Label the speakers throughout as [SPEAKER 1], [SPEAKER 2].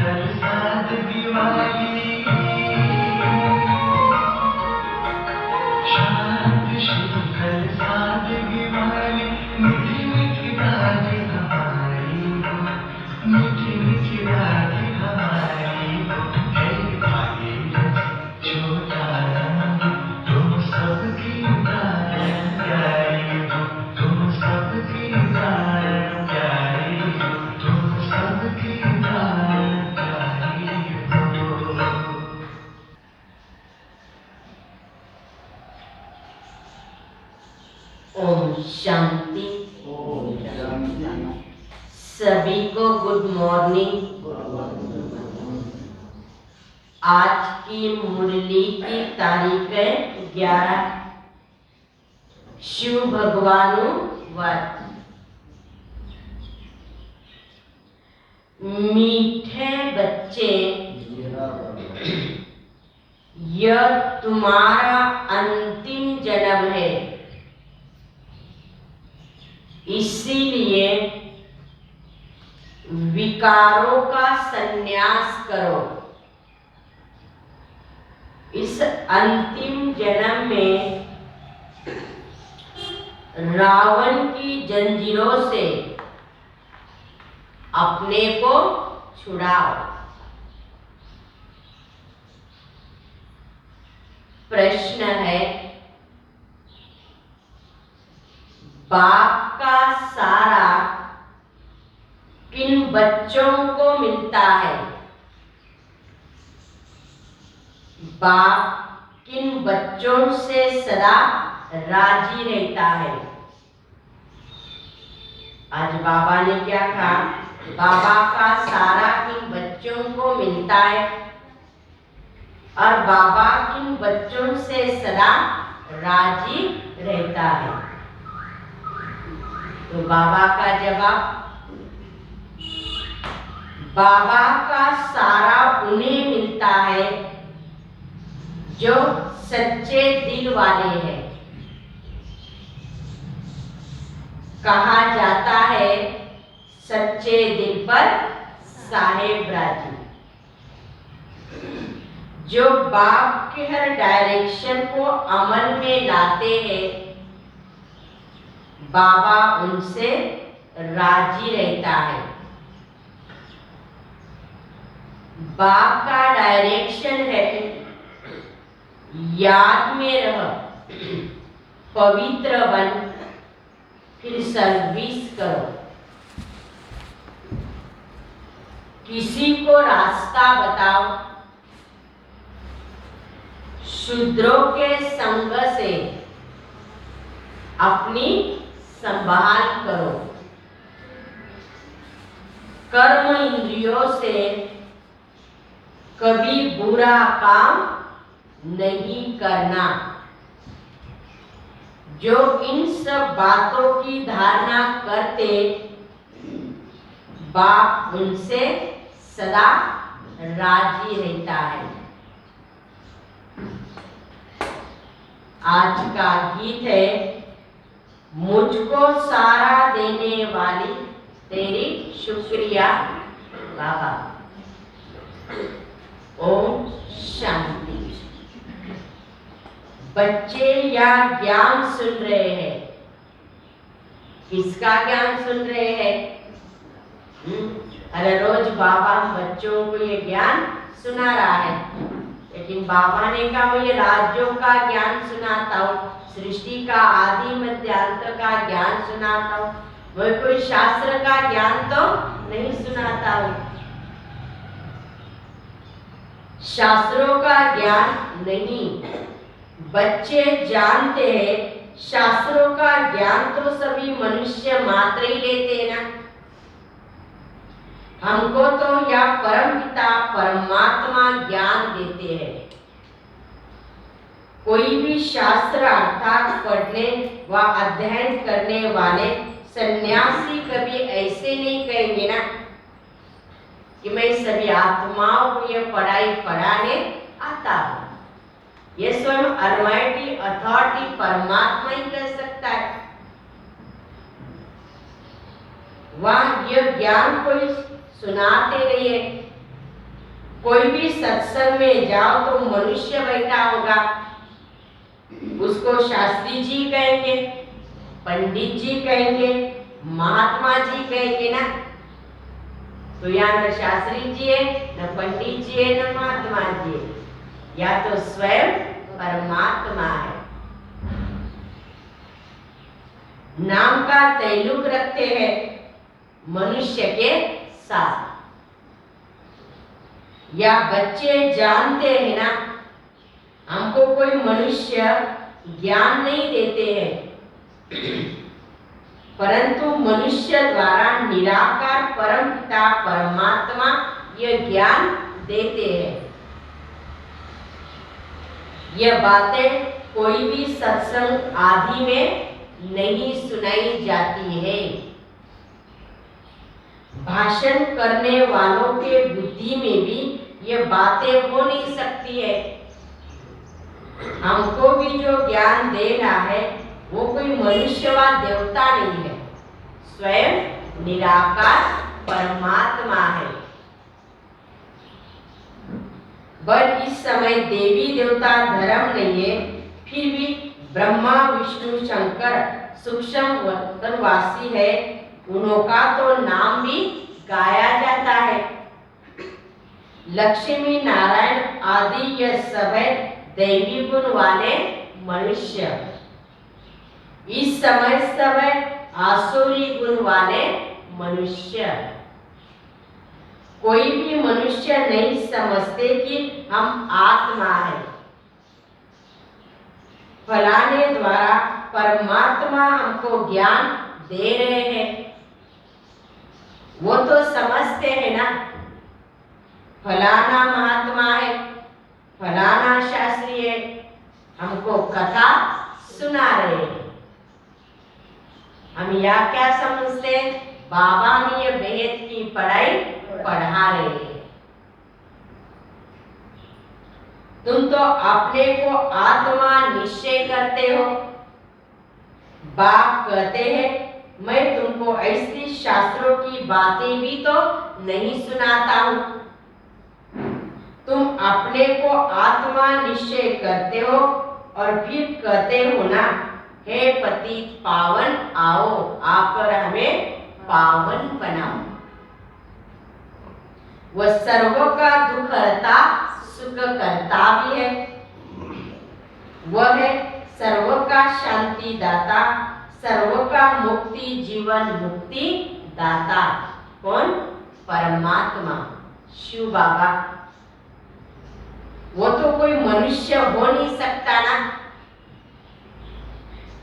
[SPEAKER 1] सादगी वाली, शांत शीतल सादगी वाली, मीठी मीठी रातें हमारी हो, मीठी मीठी रातें हमारी हो। हे भाई छोटा रंग, तुम सबकी प्राण प्यारी हो, तुम सबकी प्राण प्यारी हो, तुम सबकी प्राण प्यारी हो।
[SPEAKER 2] ओम शांति।
[SPEAKER 3] ओम शांति।
[SPEAKER 2] सभी को गुड मॉर्निंग। आज की मुरली की तारीख है 11। शिव भगवानु व्रत। मीठे बच्चे, यह तुम्हारा अंतिम जन्म है, इसीलिए विकारों का संन्यास करो। इस अंतिम जन्म में रावण की जंजीरों से अपने को छुड़ाओ। प्रश्न है, बाप का सारा किन बच्चों को मिलता है? बाप किन बच्चों से सदा राजी रहता है? आज बाबा ने क्या कहा? बाबा का सारा किन बच्चों को मिलता है और बाबा किन बच्चों से सदा राजी रहता है? तो बाबा का जवाब, बाबा का सारा उन्हें मिलता है जो सच्चे दिल वाले हैं। कहा जाता है सच्चे दिल पर साहेब राजी। जो बाप के हर डायरेक्शन को अमल में लाते हैं, बाबा उनसे राजी रहता है। बाप का डायरेक्शन है, याद में रह, पवित्र बन, फिर सर्विस करो। किसी को रास्ता बताओ, शूद्रों के संग से अपनी संभाल करो। कर्म इंद्रियों से कभी बुरा काम नहीं करना। जो इन सब बातों की धारणा करते, बाप उनसे सदा राजी रहता है। आज का गीत है, मुझको सारा देने वाली तेरी शुक्रिया बाबा। ओम शांति। बच्चे या ज्ञान सुन रहे हैं। किसका ज्ञान सुन रहे हैं? अरे रोज बाबा बच्चों को ये ज्ञान सुना रहा है, लेकिन बाबा ने कहा वो ये राज्यों का ज्ञान सुनाता हूँ, सृष्टि का आदि मध्य अंत का ज्ञान सुनाता हूँ, वो कोई शास्त्र का ज्ञान तो नहीं सुनाता हूँ। शास्त्रों का ज्ञान नहीं, बच्चे जानते हैं शास्त्रों का ज्ञान तो सभी मनुष्य मात्र ही लेते हैं ना। हमको तो या परम पिता परमात्मा ज्ञान देते हैं। कोई भी शास्त्र अर्थात पढ़ने व अध्ययन करने वाले सन्यासी कभी ऐसे नहीं कहेंगे ना कि मैं सभी आत्माओं को ये पढ़ाई पढ़ाने आता हूँ। ये स्वयं अलमाइटी अथॉरिटी परमात्मा ही कह सकता है। वह यह ज्ञान कोई सुनाते रहिए कोई भी सत्संग में जाओ तो मनुष्य बैठा होगा, उसको शास्त्री जी कहेंगे, पंडित जी कहेंगे, महात्मा जी कहेंगे ना। तो यहाँ न शास्त्री जी है, न पंडित जी है, न महात्मा जी है, या तो स्वयं परमात्मा है। नाम का तैलुक रखते हैं मनुष्य के साथ। या बच्चे जानते हैं ना, हमको कोई मनुष्य ज्ञान नहीं देते हैं, परंतु मनुष्य द्वारा निराकार परम पिता परमात्मा यह ज्ञान देते हैं। यह बातें कोई भी सत्संग आदि में नहीं सुनाई जाती है। भाषण करने वालों के बुद्धि में भी ये बातें हो नहीं सकती है। हमको भी जो ज्ञान दे रहा है वो कोई मनुष्य व देवता नहीं है, स्वयं निराकार परमात्मा है। बट इस समय देवी देवता धर्म नहीं है, फिर भी ब्रह्मा विष्णु शंकर सूक्ष्म वतनवासी है, उनका तो नाम भी गाया जाता है। लक्ष्मी नारायण आदि यह सब है दैवी गुण वाले मनुष्य। इस समय सब है आसुरी गुण वाले मनुष्य। कोई भी मनुष्य नहीं समझते कि हम आत्मा है। फलाने द्वारा परमात्मा हमको ज्ञान दे रहे हैं, वो तो समझते हैं ना, फलाना महात्मा है, फलाना शास्त्री है, हमको कथा सुना रहे हैं। हम या क्या समझते हैं, बाबा ने ये वेद की पढ़ाई पढ़ा रहे हैं। तुम तो अपने को आत्मा निश्चय करते हो। बाप कहते हैं मैं तुमको ऐसी शास्त्रों की बातें भी तो नहीं सुनाता हूँ। तुम अपने को आत्मा निश्चय करते हो और फिर कहते हो ना, हे पतित पावन आओ, आकर हमें पावन बनाओ। वह सर्व का दुख हरता सुख करता भी है। वह है सर्व का शांति दाता, सर्व का मुक्ति जीवन मुक्ति दाता। कौन? परमात्मा शिव बाबा। वो तो कोई मनुष्य हो नहीं सकता ना।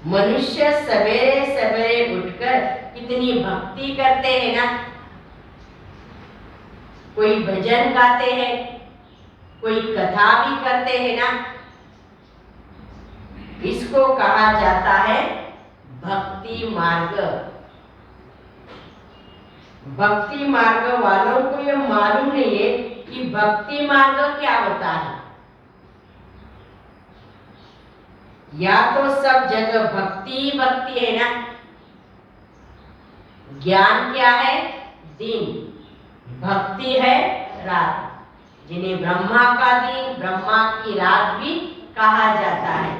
[SPEAKER 2] मनुष्य सवेरे सवेरे उठकर कितनी भक्ति करते हैं ना, कोई भजन गाते हैं, कोई कथा भी करते हैं ना। इसको कहा जाता है भक्ति मार्ग। भक्ति मार्ग वालों को यह मालूम नहीं है कि भक्ति मार्ग क्या होता है। या तो सब जगह भक्ति ही भक्ति है ना। ज्ञान क्या है? दिन। भक्ति है रात। जिन्हें ब्रह्मा का दिन ब्रह्मा की रात भी कहा जाता है।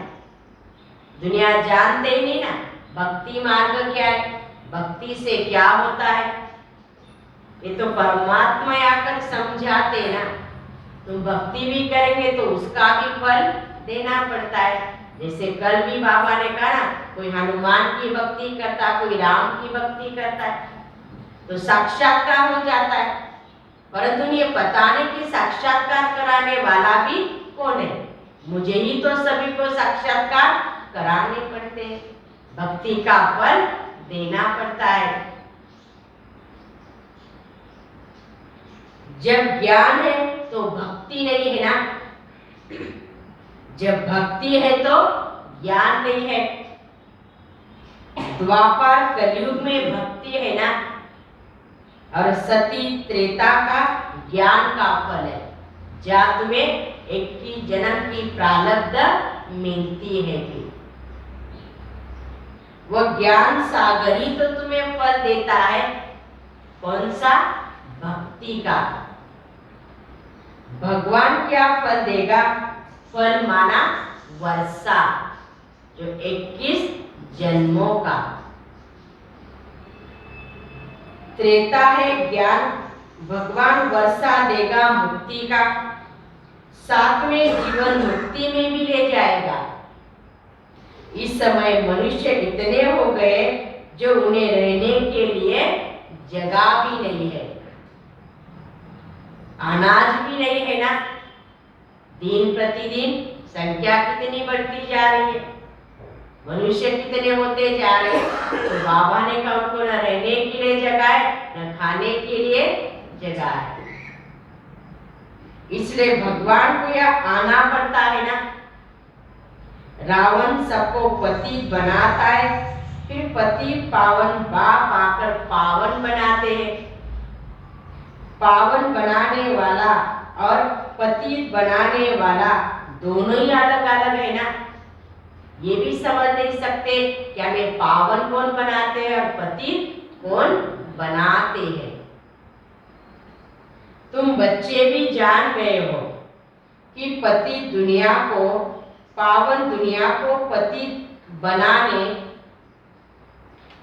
[SPEAKER 2] दुनिया जानते ही नहीं ना भक्ति मार्ग क्या है, भक्ति से क्या होता है। ये तो परमात्मा आकर समझाते ना। तुम भक्ति भी करेंगे तो उसका भी फल देना पड़ता है। जैसे कल भी बाबा ने कहा ना, कोई हनुमान की भक्ति करता, कोई राम की भक्ति करता है तो साक्षात्कार हो जाता है। परंतु ये पता नहीं कि साक्षात्कार कराने वाला भी कौन है। मुझे ही तो सभी को साक्षात्कार कराने पड़ते हैं, भक्ति का फल देना पड़ता है। जब ज्ञान है तो भक्ति नहीं है ना। जब भक्ति है तो ज्ञान नहीं है। द्वापर कलयुग में भक्ति है ना, और सती त्रेता का ज्ञान का फल है। जहाँ तुम्हें एक की जन्म की प्रारब्ध मिलती है कि वह ज्ञान सागर ही तो तुम्हें फल देता है। कौन सा? भक्ति का। भगवान क्या फल देगा? फल माना वर्षा, जो 21 जन्मों का। त्रेता है ज्ञान, भगवान वर्षा देगा मुक्ति का। 7वें जीवन मुक्ति में भी ले जाएगा। इस समय मनुष्य इतने हो गए जो उन्हें रहने के लिए जगह भी नहीं है, अनाज भी नहीं है ना। दिन प्रतिदिन संख्या कितनी बढ़ती जा रही है, मनुष्य कितने होते जा रहे हैं। तो बाबा ने कहा उनको न रहने के लिए जगह है, न खाने के लिए जगह है। इसलिए भगवान को यह आना पड़ता है ना। रावण सबको पतित बनाता है, फिर पतित पावन बाप आकर पावन बनाते हैं। पावन बनाने वाला और पतित बनाने वाला दोनों ही अलग अलग है ना। ये भी समझ नहीं सकते कि हमें पावन कौन बनाते हैं और पतित कौन बनाते हैं। तुम बच्चे भी जान गए हो कि पतित दुनिया को, पावन दुनिया को पतित बनाने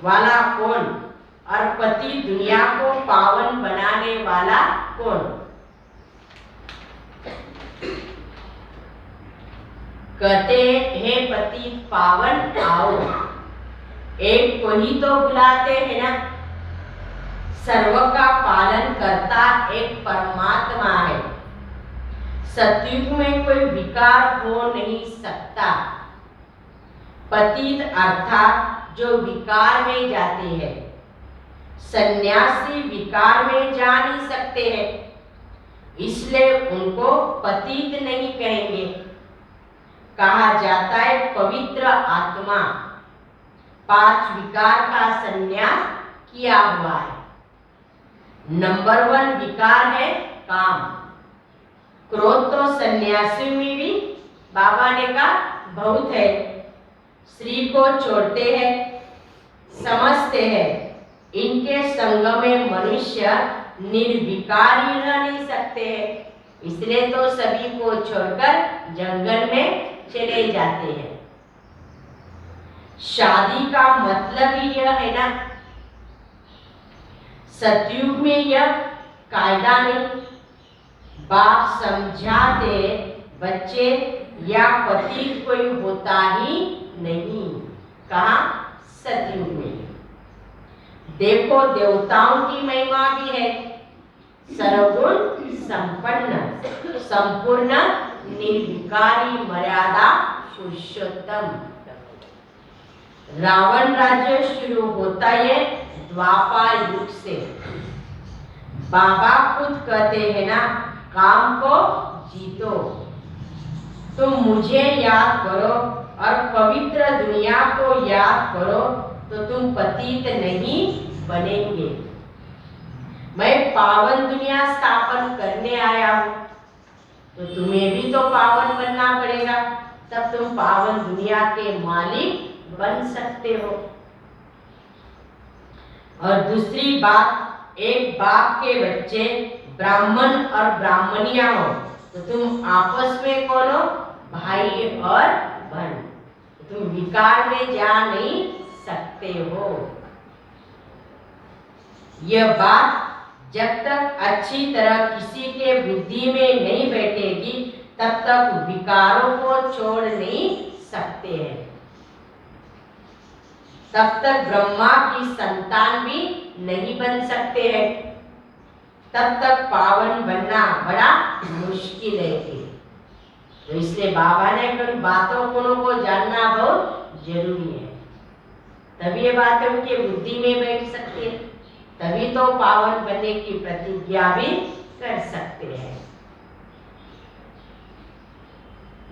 [SPEAKER 2] वाला कौन और पतित दुनिया को पावन बनाने वाला कौन? कहते हैं पतित पावन आओ, एक को ही तो बुलाते हैं ना। सर्व का पालन करता एक परमात्मा है। सतयुग में कोई विकार हो नहीं सकता। पतित अर्थात जो विकार में जाते हैं। सन्यासी विकार में जा नहीं सकते हैं, इसलिए उनको पतित नहीं कहेंगे। कहा जाता है पवित्र आत्मा 5 विकार का संन्यास किया हुआ है। नंबर 1 विकार है काम। क्रोध तो सन्यासी में भी बाबा ने कहा बहुत है। स्त्री को छोड़ते हैं, समझते हैं इनके संग में मनुष्य निर्विकार ही रह नहीं सकते हैं, इसलिए तो सभी को छोड़कर जंगल में चले जाते हैं। शादी का मतलब ही यह है ना। सतयुग में यह कायदा नहीं। बाप समझाते बच्चे या पति कोई होता ही नहीं। कहा? सतयुग में। देखो देवताओं की महिमा भी है। सर्वगुण संपन्न, संपूर्ण, निर्विकारी, मर्यादा पुरुषोत्तम। रावण राज्य शुरू होता है द्वापर युग से। बाबा खुद कहते हैं ना, काम को जीतो। तुम मुझे याद करो और पवित्र दुनिया को याद करो तो तुम पतित नहीं बनेंगे। मैं पावन दुनिया स्थापन करने आया हूँ, तो तुम्हें भी तो पावन बनना पड़ेगा, तब तुम पावन दुनिया के मालिक बन सकते हो। और दूसरी बात, एक बाप के बच्चे ब्राह्मण और ब्राह्मणिया हो तो तुम आपस में कौन हो? भाई और बहन। तुम विकार में जा नहीं सकते हो। यह बात जब तक अच्छी तरह किसी के बुद्धि में नहीं बैठेगी तब तक विकारों को छोड़ नहीं सकते हैं। तब तक ब्रह्मा की संतान भी नहीं बन सकते हैं। तब तक पावन बनना बड़ा मुश्किल है। तो इसलिए बाबा ने कई बातों को जानना बहुत जरूरी है। तभी ये बातें उनके बुद्धि में बैठ सकती है, तभी तो पावन बनने की प्रतिज्ञा भी कर सकते हैं।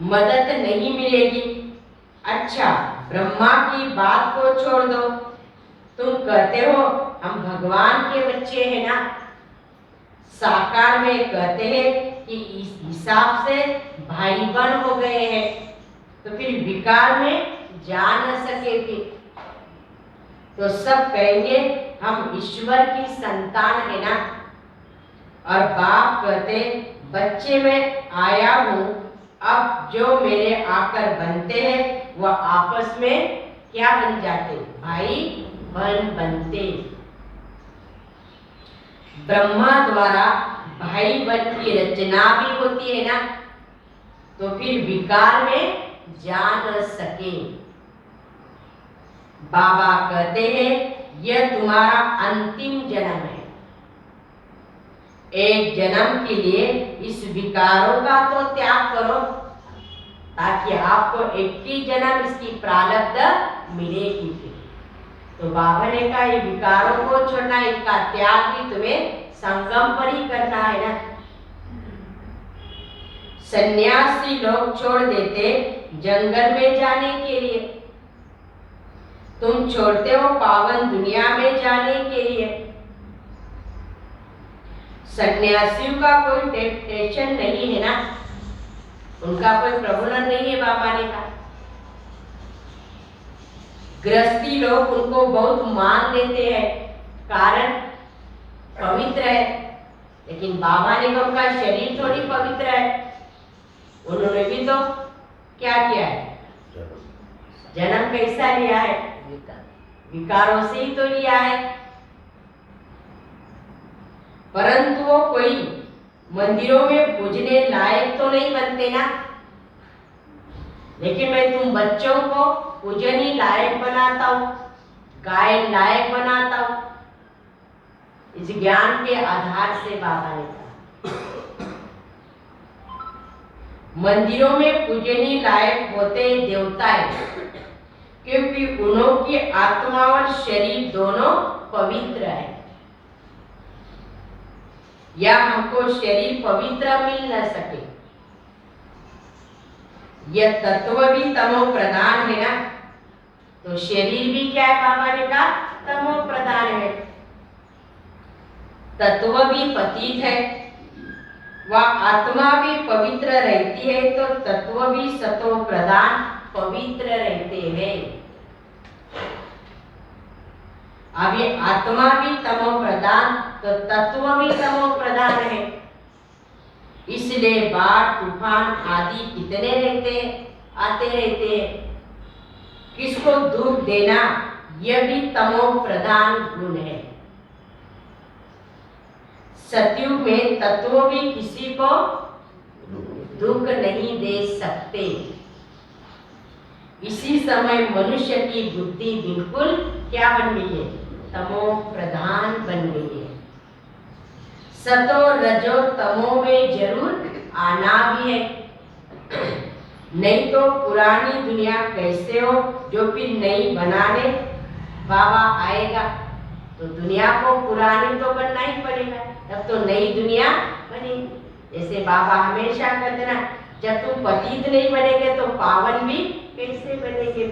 [SPEAKER 2] मदद नहीं मिलेगी। अच्छा, ब्रह्मा की बात को छोड़ दो। तुम कहते हो हम भगवान के बच्चे हैं ना। साकार में कहते हैं कि इस हिसाब से भाई बहन हो गए हैं, तो फिर विकार में जा न सके फिर तो सब कहेंगे हम ईश्वर की संतान है ना। और बाप कहते बच्चे में आया हूँ, अब जो मेरे आकर बनते हैं वह आपस में क्या बन जाते? भाई बहन बनते। ब्रह्मा द्वारा भाई बहन की रचना भी होती है ना, तो फिर विकार में जा न सके। बाबा कहते हैं यह तुम्हारा अंतिम जन्म है। एक जन्म के लिए इस विकारों का तो त्याग करो, ताकि आपको 21 जन्म इसकी प्रारब्ध मिलेगी। तो बाबा ने कहा ये विकारों को छोड़ना, इनका त्याग भी तुम्हें संगम पर ही करना है ना। सन्यासी लोग छोड़ देते जंगल में जाने के लिए, तुम छोड़ते हो पावन दुनिया में जाने के लिए। सन्यासियों का कोई टेंशन नहीं है ना, उनका कोई प्रबंधन नहीं है। बाबा ने कहा गृहस्थी लोग उनको बहुत मान लेते हैं, कारण पवित्र है, लेकिन बाबा ने कहा उनका शरीर थोड़ी पवित्र है। उन्होंने भी तो क्या किया है? जन्म कैसा लिया है? विकारों से ही तो लिया है। परंतु वो कोई मंदिरों में पूजने लायक तो नहीं बनते ना। लेकिन मैं तुम बच्चों को पूजनी लायक बनाता हूँ, गाय लायक बनाता हूँ, इस ज्ञान के आधार से बाबा ने कहा। मंदिरों में पूजनी लायक होते देवताएं, क्योंकि उन्होंने की आत्मा और शरीर दोनों पवित्र है। या हमको शरीर पवित्र मिल न सके, यह तत्व भी तमो प्रधान है ना, तो शरीर भी क्या है? बाबा ने कहा तमो प्रधान है। तत्व भी पतित है, वह आत्मा भी पवित्र रहती है, तो तत्व भी सतो प्रधान पवित्र रहते हैं। अब ये आत्मा भी तमो प्रधान, तो तत्व भी तमो प्रधान है। इसलिए बाढ़ तूफान आदि कितने रहते हैं, आते रहते हैं। किसको दुख देना, यह भी तमो प्रधान गुण है। सतयुग में तत्व भी किसी को दुख नहीं दे सकते। इसी समय मनुष्य की बुद्धि बिल्कुल क्या बन गई है? तमो प्रधान बन गई है। सतो रजो तमो में जरूर आना भी है, नहीं तो पुरानी दुनिया कैसे हो जो फिर नई बनाने बाबा आएगा। तो दुनिया को पुरानी तो बनना ही पड़ेगा, तब तो नई दुनिया बनेगी। जैसे बाबा हमेशा कहते ना, जब तुम पतित नहीं बनेंगे तो पावन भी कैसे बनेंगे।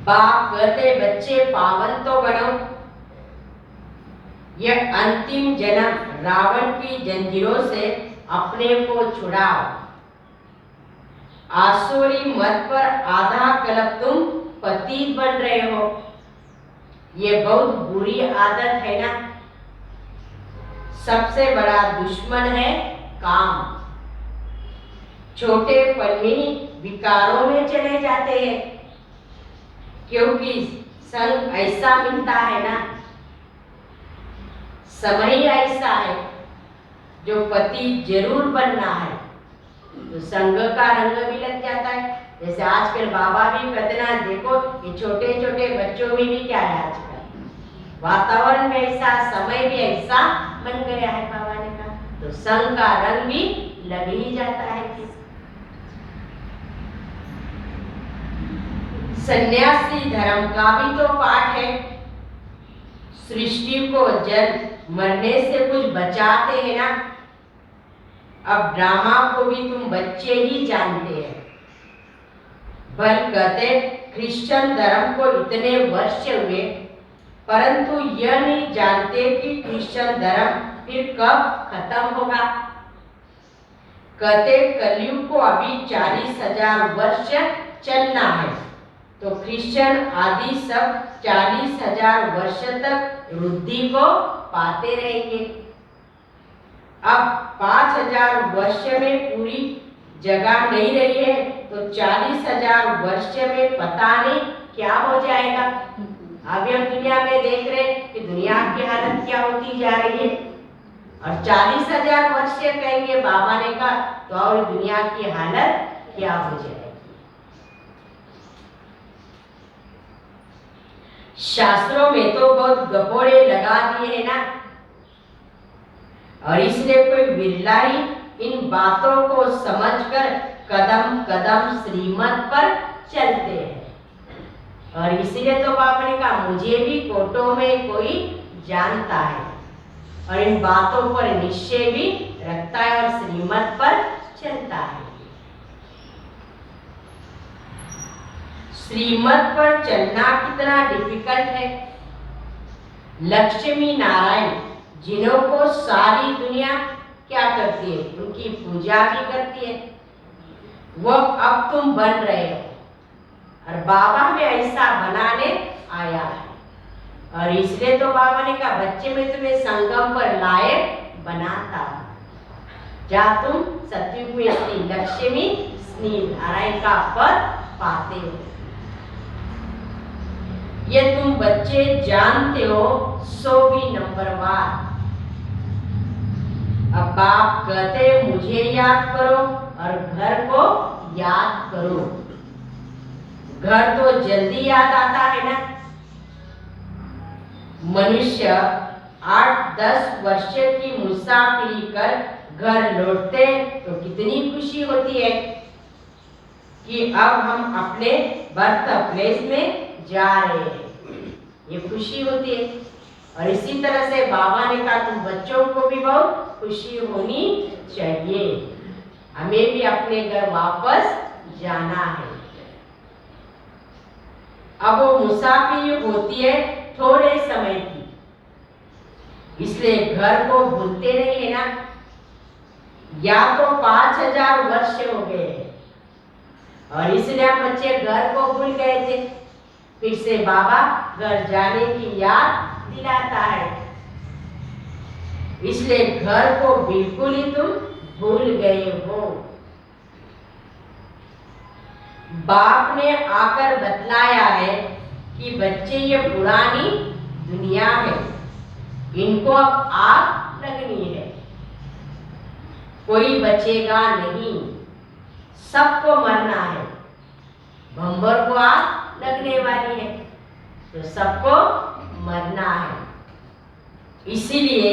[SPEAKER 2] बाप कहते बच्चे पावन तो बनो। यह अंतिम जन्म रावण की जंजीरों से अपने को छुड़ाओ। आसुरी मत पर आधा कल्प तुम पतित बन रहे हो, ये बहुत बुरी आदत है ना। सबसे बड़ा दुश्मन है काम। छोटे पन में विकारों में चले जाते हैं, क्योंकि संग ऐसा मिलता है ना, समय ऐसा है जो पति जरूर बनना है, तो संग का रंग भी लग जाता है। जैसे आजकल बाबा भी कहते ना, देखो ये छोटे छोटे बच्चों में भी क्या है, आजकल वातावरण में ऐसा, समय भी ऐसा बन गया है। बाबा ने कहा तो संग का रंग भी लग ही जाता है। सन्यासी धर्म का भी तो पाठ है। सृष्टि को जन्म मरने से कुछ बचाते हैं ना। अब ड्रामा को भी तुम बच्चे ही जानते हैं। बल कहते क्रिश्चियन धर्म को इतने वर्ष हुए, परंतु यह नहीं जानते कि क्रिश्चियन धर्म फिर कब खत्म होगा। कहते कलयुग को अभी 40,000 वर्ष चलना है, तो क्रिश्चियन आदि सब 40,000 वर्ष तक वृद्धि को पाते रहेंगे। अब 5000 वर्ष में पूरी जगह नहीं रही है तो 40,000 वर्ष में पता नहीं क्या हो जाएगा। अभी हम दुनिया में देख रहे हैं कि दुनिया की हालत क्या होती जा रही है, और 40,000 वर्ष कहेंगे बाबा ने कहा तो और दुनिया की हालत क्या हो जाएगी। शास्त्रों में तो बहुत गपोड़े लगा दिए हैं ना, और इसलिए कोई बिरला ही इन बातों को समझकर कदम कदम श्रीमत पर चलते हैं। और इसलिए तो बाबा ने कहा मुझे भी कोटों में कोई जानता है और इन बातों पर निश्चय भी रखता है और श्रीमत पर चलता है। श्रीमत पर चलना कितना डिफिकल्ट है। लक्ष्मी नारायण जिन्हों को सारी दुनिया क्या करती है, उनकी पूजा भी करती है, वो अब तुम बन रहे हो और बाबा में ऐसा बनाने आया है। और इसलिए तो बाबा ने कहा बच्चे में तुम्हें संगम पर लायक बनाता हूं, जा तुम सतयुग में श्री लक्ष्मी स्नेह नारायण का पद पाते हो। ये तुम बच्चे जानते हो, सो भी नंबरवार। अब बाप कहते मुझे याद करो और घर को याद करो। घर तो जल्दी याद आता है ना। मनुष्य 8-10 वर्ष की मुसाफिरी कर घर लौटते तो कितनी खुशी होती है कि अब हम अपने बर्थ प्लेस में जा रहे हैं, ये खुशी होती है। और इसी तरह से बाबा ने कहा तुम बच्चों को भी बहुत खुशी होनी चाहिए, हमें भी अपने घर वापस जाना है। अब वो मुसाफिरी होती है थोड़े समय की, इसलिए घर को भूलते नहीं है ना। या तो 5000 वर्ष हो गए और इसलिए हम बच्चे घर को भूल गए थे, फिर से बाबा घर जाने की याद दिलाता है। इसलिए घर को बिल्कुल ही तुम भूल गए हो। बाप ने आकर बतलाया है कि बच्चे ये पुरानी दुनिया है, इनको अब आग लगनी है, कोई बचेगा नहीं, सबको मरना है। भंवर को आग लगने वाली है तो सबको मरना है। इसीलिए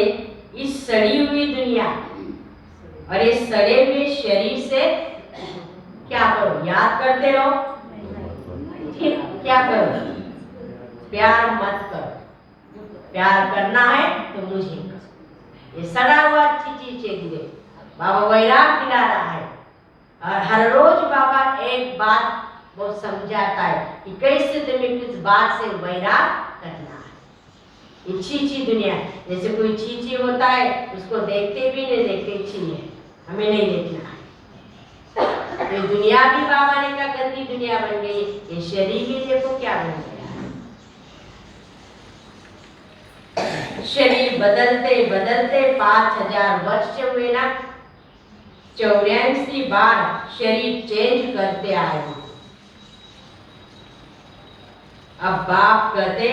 [SPEAKER 2] इस सड़ी हुई दुनिया और इस सड़े हुए शरीर से क्या करो, याद करते रहो, क्या करो, प्यार मत करो। प्यार करना है तो मुझे करो। ये सड़ा हुआ अच्छी चीज दे बाबा वैराग दिला रहा है। और हर रोज बाबा एक बात वो समझाता है कि कैसे तुम्हें किस बात से वैराग करना है। ये छी दुनिया, जैसे कोई छी होता है उसको देखते भी नहीं, देखते छी है, हमें नहीं देखना है। ये दुनिया भी बाबा ने कहा गंदी दुनिया बन गई, ये शरीर भी देखो क्या बन गया। शरीर बदलते बदलते 5000 वर्ष हुए ना, 84 बार शरीर चेंज करते आए। अब बाप कहते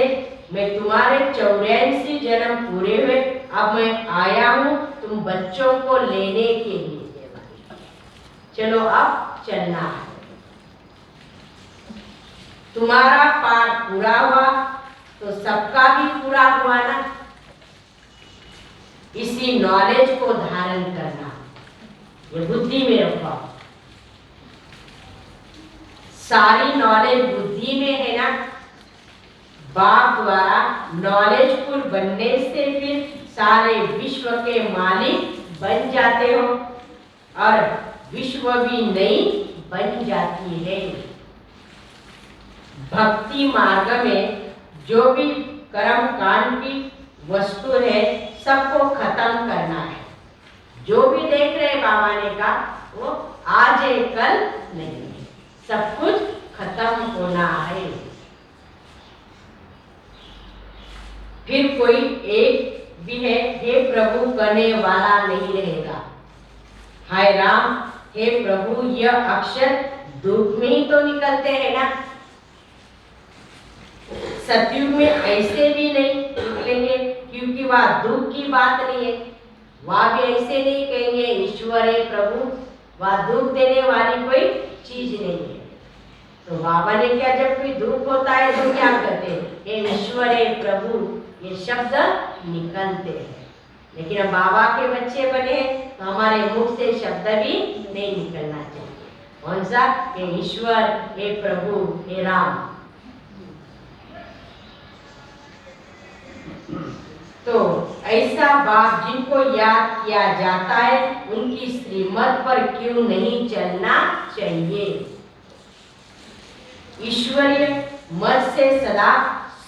[SPEAKER 2] मैं तुम्हारे 84 जन्म पूरे हुए, अब मैं आया हूं तुम बच्चों को लेने के लिए। चलो अब चलना है। तुम्हारा पाठ पूरा हुआ तो सबका भी पूरा हुआ ना। इसी नॉलेज को धारण करना, ये बुद्धि में रखो। सारी नॉलेज बुद्धि में है ना। बाप द्वारा नॉलेजफुल बनने से फिर सारे विश्व के मालिक बन जाते हो और विश्व भी नई बन जाती है। भक्ति मार्ग में जो भी कर्म कांड की वस्तु है सबको खत्म करना है। जो भी देख रहे बाबा ने कहा वो आज है कल नहीं है, सब कुछ खत्म होना है। फिर कोई एक भी है, हे प्रभु कहने वाला नहीं रहेगा। हाय राम, हे प्रभु, यह अक्षर दुख में ही तो निकलते हैं ना। सतयुग में ऐसे भी नहीं निकलेंगे, क्योंकि वह दुख की बात नहीं है। वह भी ऐसे नहीं कहेंगे ईश्वर है प्रभु, वह दुख देने वाली कोई चीज नहीं है। तो बाबा ने क्या, जब कोई दुख होता है तो क्या कहते हैं, हे ईश्वर है प्रभु, ये शब्द निकलते हैं। लेकिन अब बाबा के बच्चे बने तो हमारे मुख से शब्द भी नहीं निकलना चाहिए। कौन सा, हे ईश्वर, हे प्रभु, हे राम। तो ऐसा बाप जिनको याद किया जाता है, उनकी श्रीमत पर क्यों नहीं चलना चाहिए। ईश्वरीय मत से सदा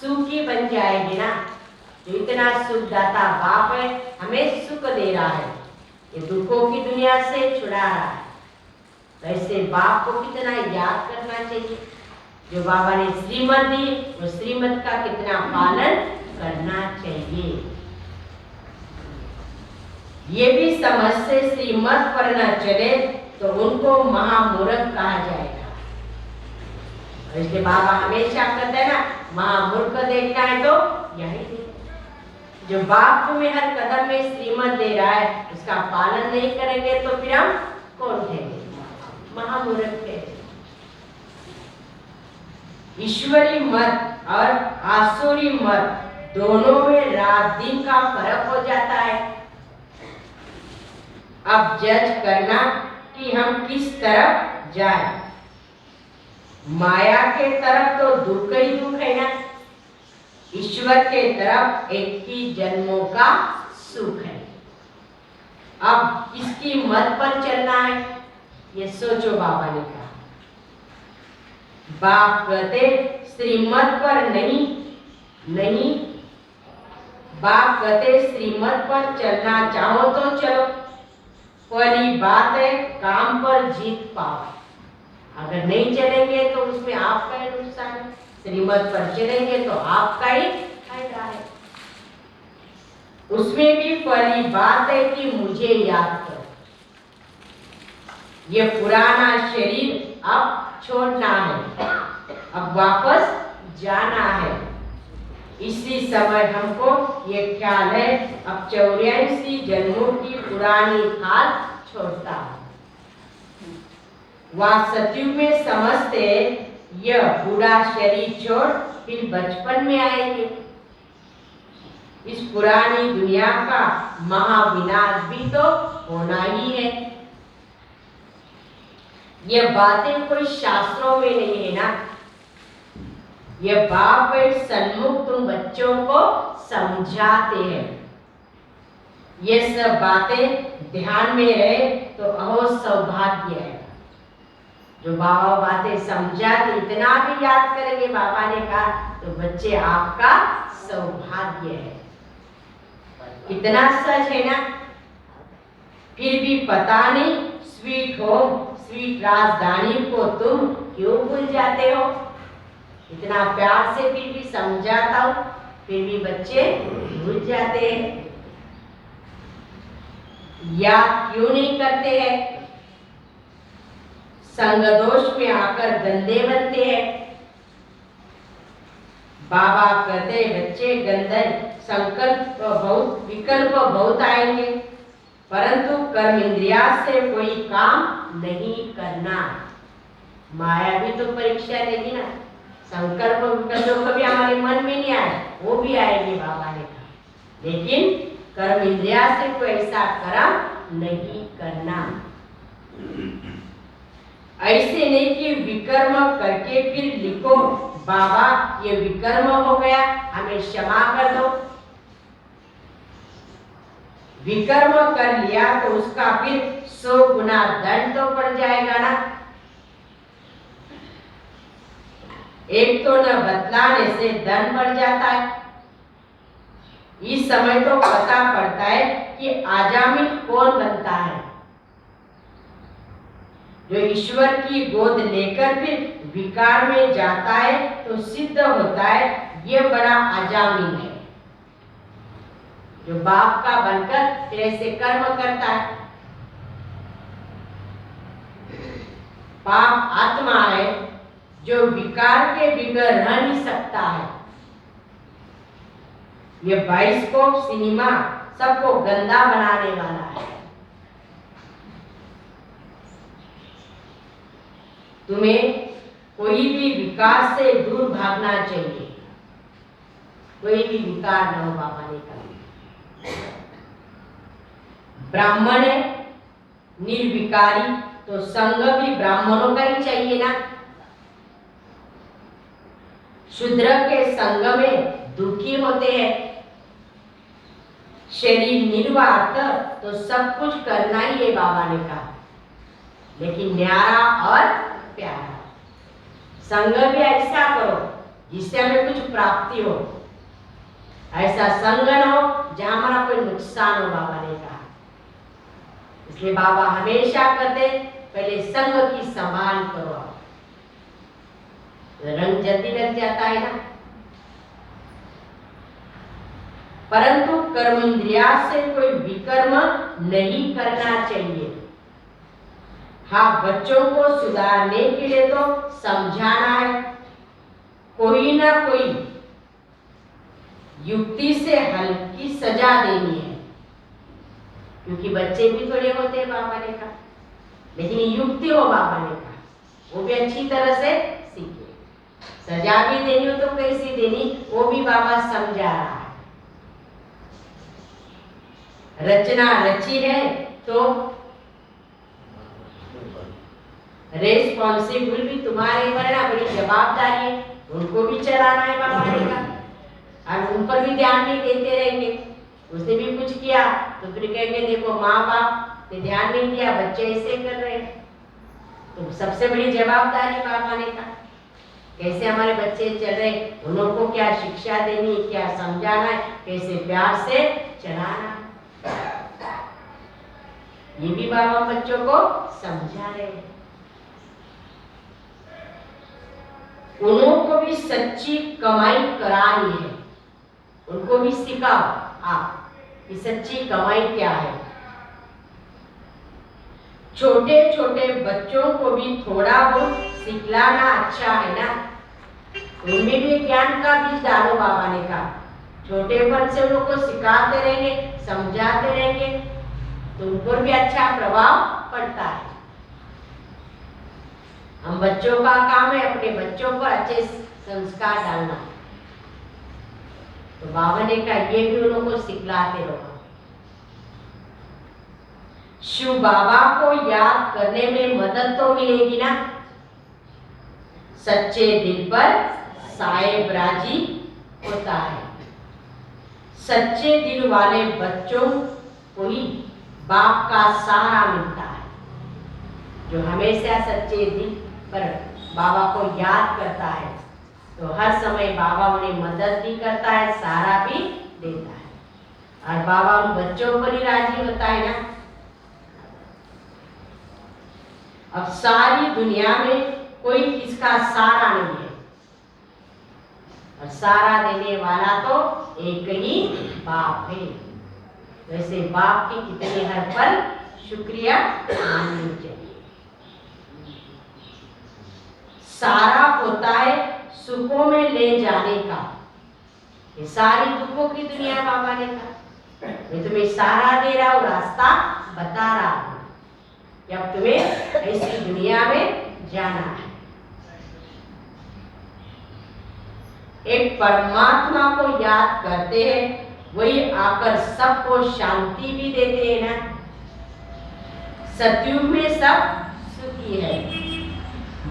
[SPEAKER 2] सुखी बन जाएगी ना। जो इतना सुख दाता बाप है, हमें सुख दे रहा है, ये दुखों की दुनिया से छुड़ा रहा है, तो ऐसे बाप को कितना याद करना चाहिए। जो बाबा ने श्रीमत दी, वो श्रीमत का कितना पालन करना चाहिए। ये भी समझ से श्रीमत पर न चले तो उनको महामूर्ख कहा जाएगा। इसलिए बाबा हमेशा कहते हैं ना, महामूर्ख देखना है तो यही देखो। जो बाप में हर कदम में श्रीमत दे रहा है, उसका पालन नहीं करेंगे तो फिर हम कौन थे, महामूर्ख थे। ईश्वरी मत और आसुरी मत दोनों में रात दिन का फर्क हो जाता है। अब जज करना कि हम किस तरफ जाएं। माया के तरफ तो दुख ही दुख है ना, ईश्वर के तरफ एक ही जन्मों का सुख है। अब किसकी मत पर चलना है, ये सोचो। बाबा ने कहा, बाप कहते श्रीमत पर नहीं, बाप कहते श्रीमत पर चलना चाहो तो चलो, पहली बात है काम पर जीत पाओ। अगर नहीं चलेंगे तो उसमें आपका ही नुकसान है, श्रीमत पर चलेंगे तो आपका ही फायदा है। उसमें भी पहली बात है कि मुझे याद करो, ये पुराना शरीर अब छोड़ना है, अब वापस जाना है। इसी समय हमको ये ख्याल है, अब 84 जन्मों की पुरानी खाल छोड़ता है। वह सतयुग में समझते यह बूढ़ा शरीर छोड़ फिर बचपन में आएंगे। इस पुरानी दुनिया का महाविनाश भी तो होना ही है। ये बातें कोई शास्त्रों में नहीं है ना, ये बाप सन्मुख तुम बच्चों को समझाते हैं। ये सब बातें ध्यान में रहे तो अहो सौभाग्य है। जो बाबा बातें समझाते इतना भी याद करेंगे, बाबा ने कहा, तो बच्चे आपका सौभाग्य है। कितना सच है ना। फिर भी पता नहीं स्वीट होम, स्वीट राजधानी को तुम क्यों भूल जाते हो। इतना प्यार से फिर भी समझाता हूं, फिर भी बच्चे भूल जाते हैं। याद क्यों नहीं करते हैं, संग दोष में आकर गंदे बनते हैं। बाबा कहते बच्चे गंदे संकल्प बहुत, विकल्प बहुत आएंगे, परंतु कर्म इंद्रिया से कोई काम नहीं करना। माया भी तो परीक्षा देगी ना। संकल्प विकल्प कभी हमारे मन में नहीं आए, वो भी आएंगे बाबा ने कहा, लेकिन कर्म इंद्रिया से कोई ऐसा कर्म नहीं करना। ऐसे नहीं कि विकर्म करके फिर लिखो बाबा ये विकर्म हो गया, हमें क्षमा कर दो। विकर्म कर लिया तो उसका फिर 100 गुना दंड तो पड़ जाएगा ना। एक तो न बतलाने से दंड बढ़ जाता है, इस समय तो पता पड़ता है कि आजामिल कौन बनता है। जो ईश्वर की गोद लेकर फिर विकार में जाता है तो सिद्ध होता है ये बड़ा अजामिल है। जो बाप का बनकर फिर ऐसे कर्म करता है। पाप आत्मा है जो विकार के बिगर रह नहीं सकता है। ये बाइस्कोप सिनेमा सबको गंदा बनाने वाला है। तुम्हें कोई भी विकार से दूर भागना चाहिए। कोई भी विकार न हो बाबा ने कहा। ब्राह्मण है निर्विकारी, तो संग भी ब्राह्मणों का ही चाहिए ना। शूद्र के संग में दुखी होते हैं। शरीर निर्वात तो सब कुछ करना ही है बाबा ने कहा, लेकिन न्यारा और प्यारा। संग भी ऐसा करो जिससे हमें कुछ प्राप्ति हो। ऐसा संग न हो जहां हमारा कोई नुकसान हो, बाबा ने कहा। इसलिए बाबा हमेशा कहते पहले संग की संभाल करो। रंग जल्दी लग जाता है ना। परंतु कर्म इंद्रिया से कोई विकर्म नहीं करना चाहिए। हाँ, बच्चों को सुधारने के लिए तो समझाना है, कोई ना कोई युक्ति से हल्की सजा देनी है, क्योंकि बच्चे भी थोड़े होते हैं बाबा ने कहा, लेकिन युक्ति हो बाबा ने कहा, वो भी अच्छी तरह से सीखे। सजा भी देनी हो तो कैसी देनी, वो भी बाबा समझा रहा है। रचना रची है तो रेस्पॉन्सिबल भी तुम्हारे ऊपर है, बड़ी जवाबदारी है, उनको भी चलाना है बाबा ने कहा। और उन पर भी ध्यान नहीं देते रहेंगे, उसने भी कुछ किया तो फिर कहेंगे देखो माँ बाप ने ध्यान नहीं दिया, बच्चे ऐसे कर रहे हैं। तो सबसे बड़ी जवाबदारी बाबा ने कहा, कैसे हमारे बच्चे चल रहे, उनको क्या शिक्षा देनी, क्या समझाना है, कैसे प्यार से चलाना है, ये भी बाबा बच्चों को समझा रहे हैं। उनको भी सच्ची कमाई करानी है, उनको भी सिखाओ आप कि सच्ची कमाई क्या है। छोटे छोटे बच्चों को भी थोड़ा बहुत सिखलाना अच्छा है ना, उनमें भी ज्ञान का बीज डालो बाबा ने कहा। छोटेपन से उनको सिखाते रहेंगे, समझाते रहेंगे तो उन पर भी अच्छा प्रभाव पड़ता है। हम बच्चों का काम है अपने बच्चों पर अच्छे संस्कार डालना, तो बाबा ने कहा ये भी उनको सिखलाते रहो। शिव बाबा को याद करने में मदद तो मिलेगी ना। सच्चे दिल पर साहिब राजी होता है। सच्चे दिल वाले बच्चों को ही बाप का सहारा मिलता है, जो हमेशा सच्चे दिल पर बाबा को याद करता है तो हर समय बाबा उन्हें मदद भी करता है, सहारा भी देता है, और बाबा उन बच्चों पर ही राजी होता है ना। अब सारी दुनिया में कोई किसका सहारा नहीं है, और सहारा देने वाला तो एक ही बाप है। वैसे बाप की कितनी हर पल शुक्रिया माननी चाहिए। सहारा होता है सुखों में ले जाने का। ये सारी दुखों की दुनिया बाबा ने कहा, मैं तुम्हें सहारा दे रहा हूँ, रास्ता बता रहा हूँ कि अब तुम्हें ऐसी दुनिया में जाना है। एक परमात्मा को याद करते हैं, वही आकर सबको शांति भी देते हैं ना। सतयुग में सब सुखी है,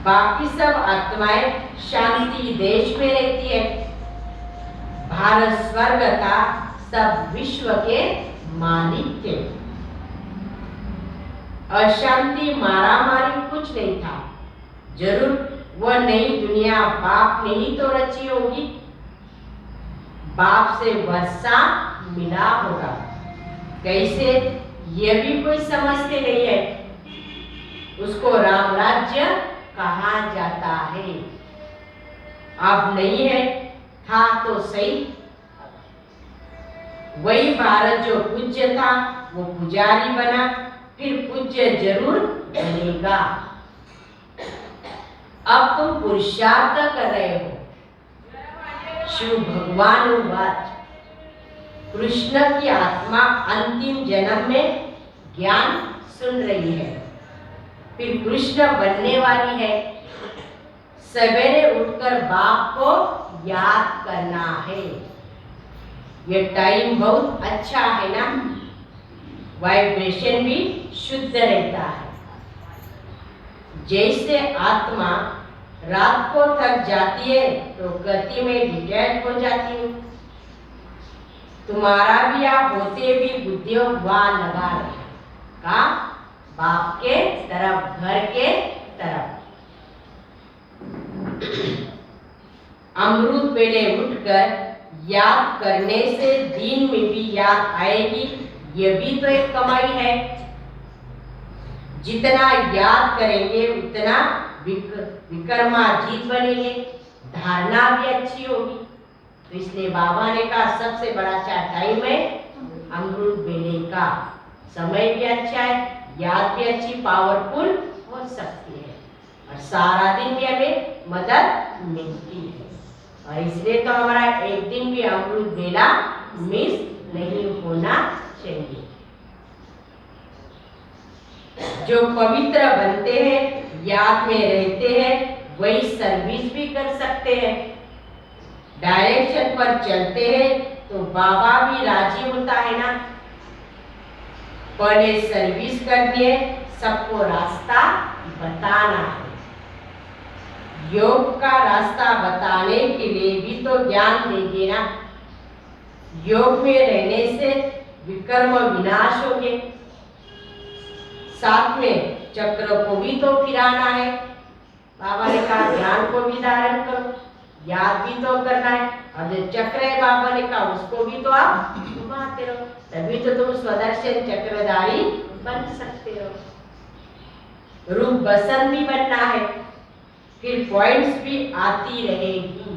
[SPEAKER 2] बाकी सब आत्माएं शांति देश में रहती है। भारत स्वर्ग का सब विश्व के मालिक थे। अशांति मारामारी कुछ नहीं था। जरूर वह नई दुनिया बाप ने ही तो रची होगी, बाप से वर्षा मिला होगा। कैसे, यह भी कोई समझते नहीं है। उसको राम राज्य कहा जाता है। अब नहीं है, था तो सही। वही भारत जो पूज्य था वो पुजारी बना, फिर पूज्य जरूर बनेगा। अब तुम पुरुषार्थ कर रहे हो। शिव भगवान वाच, कृष्ण की आत्मा अंतिम जन्म में ज्ञान सुन रही है, फिर कृष्ण बनने वाली है। सवेरे उठकर बाप को याद करना है। ये टाइम बहुत अच्छा है ना, वाइब्रेशन भी शुद्ध रहता है। जैसे आत्मा रात को थक जाती है तो गति में डिटैच हो जाती है। तुम्हारा भी आप होते भी बुद्धियों वहां लगा रहे का बाप के तरफ, घर के तरफ। अमृत वेले उठकर याद करने से दिन में भी याद आएगी, ये भी तो एक कमाई है। जितना याद करेंगे उतना विक्रमाजीत बनेंगे, धारणा भी अच्छी होगी। तो इसलिए बाबा ने कहा सबसे बड़ा अच्छा टाइम है अमृत वेले का। समय भी अच्छा है, याद भी अच्छी पावरफुल हो सकती है, और सारा दिन भी हमें मदद मिलती है। और इसलिए तो हमारा एक दिन भी अमृत वेला मिस नहीं होना चाहिए। जो पवित्र बनते हैं, याद में रहते हैं, वही सर्विस भी कर सकते हैं। डायरेक्शन पर चलते हैं तो बाबा भी राजी होता है ना। पहले सर्विस करनी है, सबको रास्ता बताना है। योग का रास्ता बताने के लिए भी तो ज्ञान देंगे ना। योग में रहने से विकर्म विनाश होंगे, साथ में चक्र को भी तो फिराना है। बाबा ने कहा ज्ञान को भी धारण करो, याद भी तो करना है, और जो चक्र है बाबा ने कहा उसको भी तो आप घुमाते रहो, तभी तो तुम स्वदर्शन चक्रधारी बन सकते हो। रूप बसन भी बनना है, फिर पॉइंट्स भी आती रहेगी।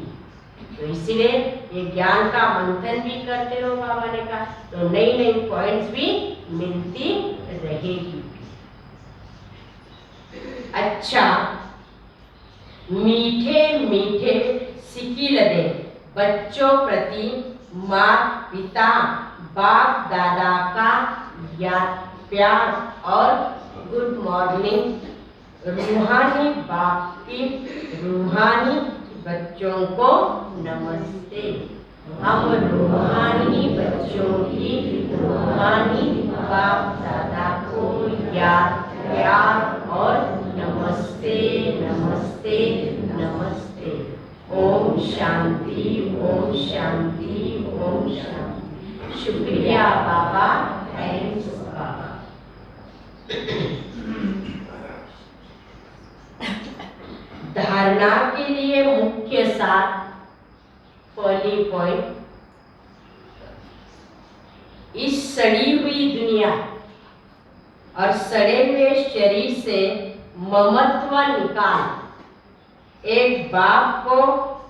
[SPEAKER 2] तो इसलिए ये ज्ञान का मंथन भी करते रहो, बाबा ने कहा, तो नई नई पॉइंट्स भी मिलती रहेगी। अच्छा, मीठे मीठे सिकिल दे बच्चों प्रति माता पिता बाप दादा का याद प्यार और गुड मॉर्निंग। रूहानी बाप की रूहानी बच्चों को नमस्ते। हम रूहानी बच्चों की रूहानी बाप दादा को याद प्यार और नमस्ते नमस्ते नमस्ते। ओम शांति ओम शांति ओम शांति। शुक्रिया बाबा, थैंक्स बाबा। धारणा के लिए मुख्य सार, पहली पॉइंट, इस सड़ी हुई दुनिया और सड़े हुए शरीर से ममत्व निकाल एक बाप को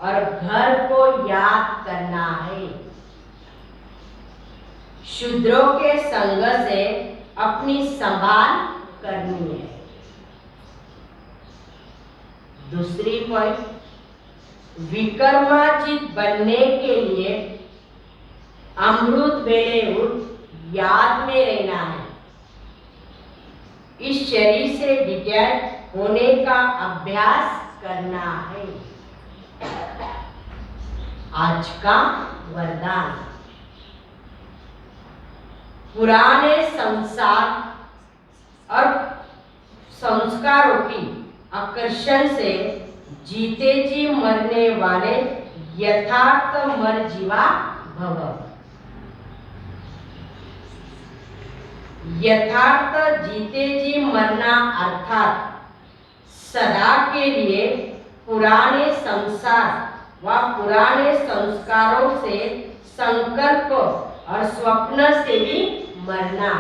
[SPEAKER 2] और घर को याद करना है। शूद्रों के संग से अपनी संभाल करनी है। दूसरी पॉइंट, विकर्माजीत बनने के लिए अमृत वेले उठ याद में रहना है। इस शरीर से डिटैच होने का अभ्यास करना है। आज का वरदान, पुराने संसार और संस्कारों की आकर्षण से जीते जी मरने वाले यथार्थ मर जीवा भव। यथार्थ जीते जी मरना अर्थात सदा के लिए पुराने संसार व पुराने संस्कारों से संकल्प और स्वप्न से भी मरना।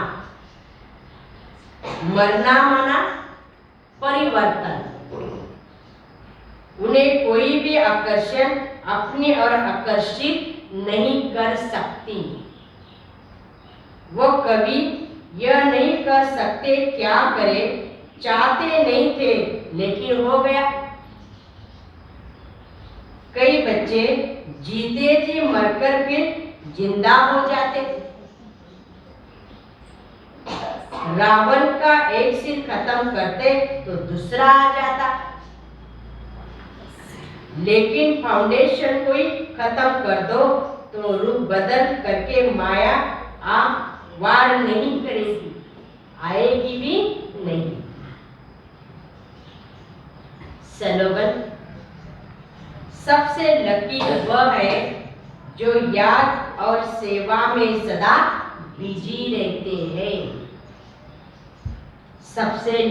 [SPEAKER 2] मरना माना परिवर्तन। उन्हें कोई भी आकर्षण अपनी और आकर्षित नहीं कर सकती। वो कभी यह नहीं कह सकते क्या करे, चाहते नहीं थे लेकिन हो गया। कई बच्चे जीते जी मरकर फिर जिंदा हो जाते। रावण का एक सिर खत्म करते तो दूसरा आ जाता, लेकिन फाउंडेशन कोई खत्म कर दो तो रूप बदल करके माया आ वार नहीं करेगी, आएगी भी नहीं। स्लोगन: सबसे लकी वह है जो याद और सेवा में सदा बिजी रहते हैं। सबसे